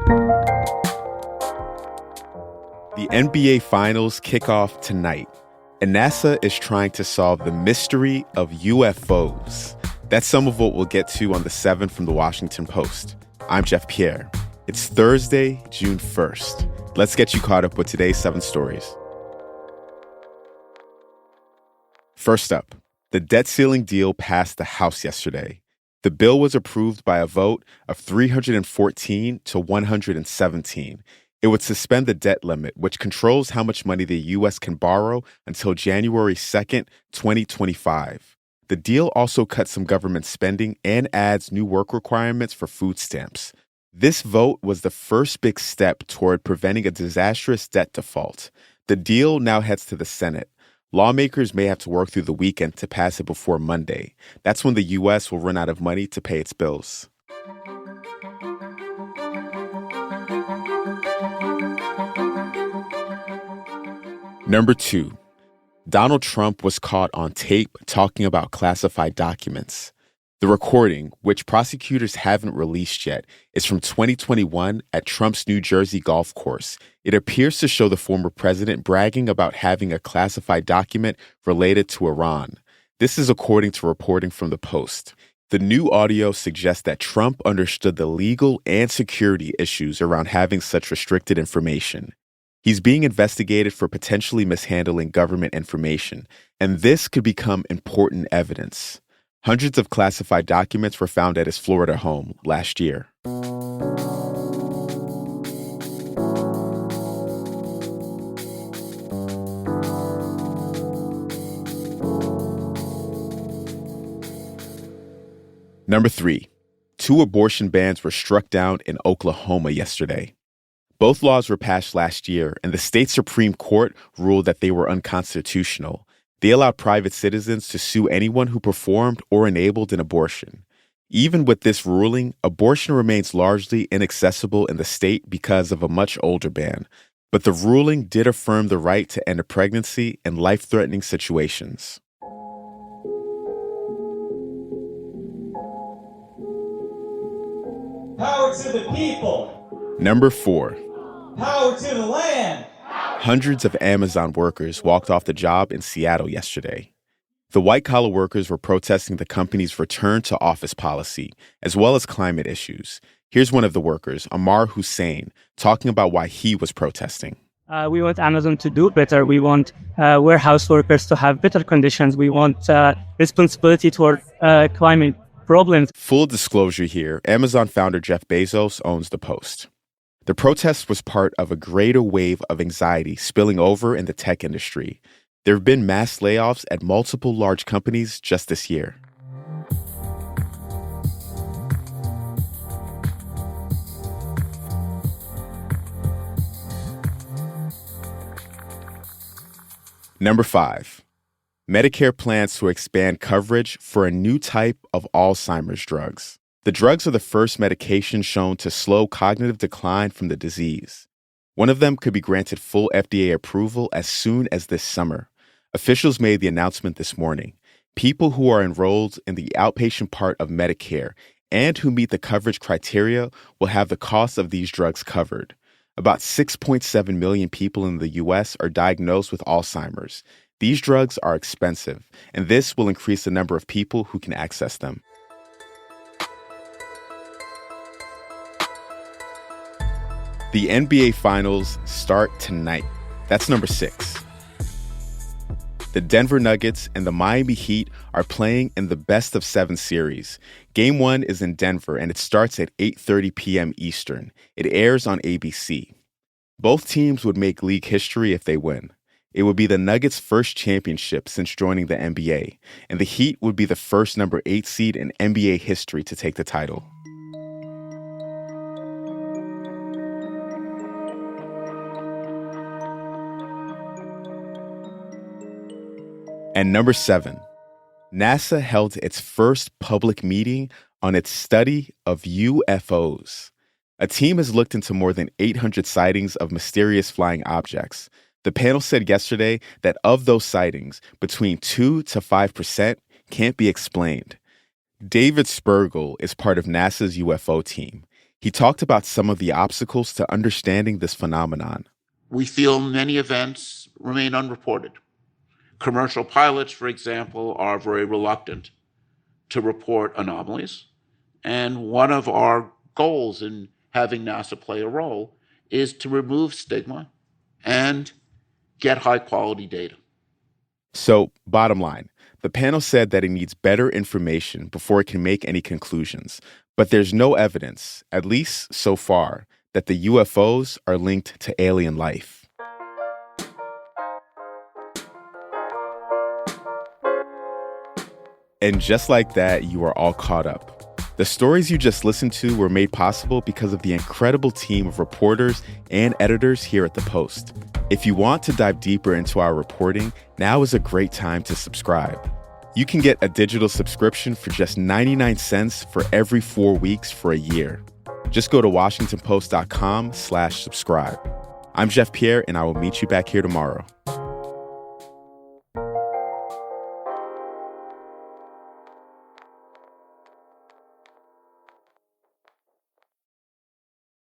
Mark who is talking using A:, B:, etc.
A: The NBA Finals kick off tonight, and NASA is trying to solve the mystery of UFOs. That's some of what we'll get to on The 7 from The Washington Post. I'm Jeff Pierre. It's Thursday, June 1st. Let's get you caught up with today's 7 stories. First up, the debt ceiling deal passed the House yesterday. The bill was approved by a vote of 314 to 117. It would suspend the debt limit, which controls how much money the U.S. can borrow until January 2nd, 2025. The deal also cuts some government spending and adds new work requirements for food stamps. This vote was the first big step toward preventing a disastrous debt default. The deal now heads to the Senate. Lawmakers may have to work through the weekend to pass it before Monday. That's when the U.S. will run out of money to pay its bills. Number 2, Donald Trump was caught on tape talking about classified documents. The recording, which prosecutors haven't released yet, is from 2021 at Trump's New Jersey golf course. It appears to show the former president bragging about having a classified document related to Iran. This is according to reporting from The Post. The new audio suggests that Trump understood the legal and security issues around having such restricted information. He's being investigated for potentially mishandling government information, and this could become important evidence. Hundreds of classified documents were found at his Florida home last year. Number 3, 2 abortion bans were struck down in Oklahoma yesterday. Both laws were passed last year, and the state Supreme Court ruled that they were unconstitutional. They allowed private citizens to sue anyone who performed or enabled an abortion. Even with this ruling, abortion remains largely inaccessible in the state because of a much older ban. But the ruling did affirm the right to end a pregnancy in life-threatening situations.
B: Power to the people.
A: Number 4.
B: Power to the land.
A: Hundreds of Amazon workers walked off the job in Seattle yesterday. The white-collar workers were protesting the company's return-to-office policy, as well as climate issues. Here's one of the workers, Amar Hussein, talking about why he was protesting.
C: We want Amazon to do better. We want warehouse workers to have better conditions. We want responsibility toward climate problems.
A: Full disclosure here, Amazon founder Jeff Bezos owns The Post. The protest was part of a greater wave of anxiety spilling over in the tech industry. There have been mass layoffs at multiple large companies just this year. Number 5, Medicare plans to expand coverage for a new type of Alzheimer's drugs. The drugs are the first medication shown to slow cognitive decline from the disease. One of them could be granted full FDA approval as soon as this summer. Officials made the announcement this morning. People who are enrolled in the outpatient part of Medicare and who meet the coverage criteria will have the cost of these drugs covered. About 6.7 million people in the U.S. are diagnosed with Alzheimer's. These drugs are expensive, and this will increase the number of people who can access them. The NBA Finals start tonight. That's number 6. The Denver Nuggets and the Miami Heat are playing in the best-of-7 series. Game 1 is in Denver, and it starts at 8:30 p.m. Eastern. It airs on ABC. Both teams would make league history if they win. It would be the Nuggets' first championship since joining the NBA, and the Heat would be the first number 8 seed in NBA history to take the title. And number 7, NASA held its first public meeting on its study of UFOs. A team has looked into more than 800 sightings of mysterious flying objects. The panel said yesterday that of those sightings, between 2 to 5% can't be explained. David Spergel is part of NASA's UFO team. He talked about some of the obstacles to understanding this phenomenon.
D: We feel many events remain unreported. Commercial pilots, for example, are very reluctant to report anomalies. And one of our goals in having NASA play a role is to remove stigma and get high-quality data.
A: So, bottom line, the panel said that it needs better information before it can make any conclusions. But there's no evidence, at least so far, that the UFOs are linked to alien life. And just like that, you are all caught up. The stories you just listened to were made possible because of the incredible team of reporters and editors here at The Post. If you want to dive deeper into our reporting, now is a great time to subscribe. You can get a digital subscription for just 99 cents for every 4 weeks for a year. Just go to WashingtonPost.com/subscribe. I'm Jeff Pierre, and I will meet you back here tomorrow.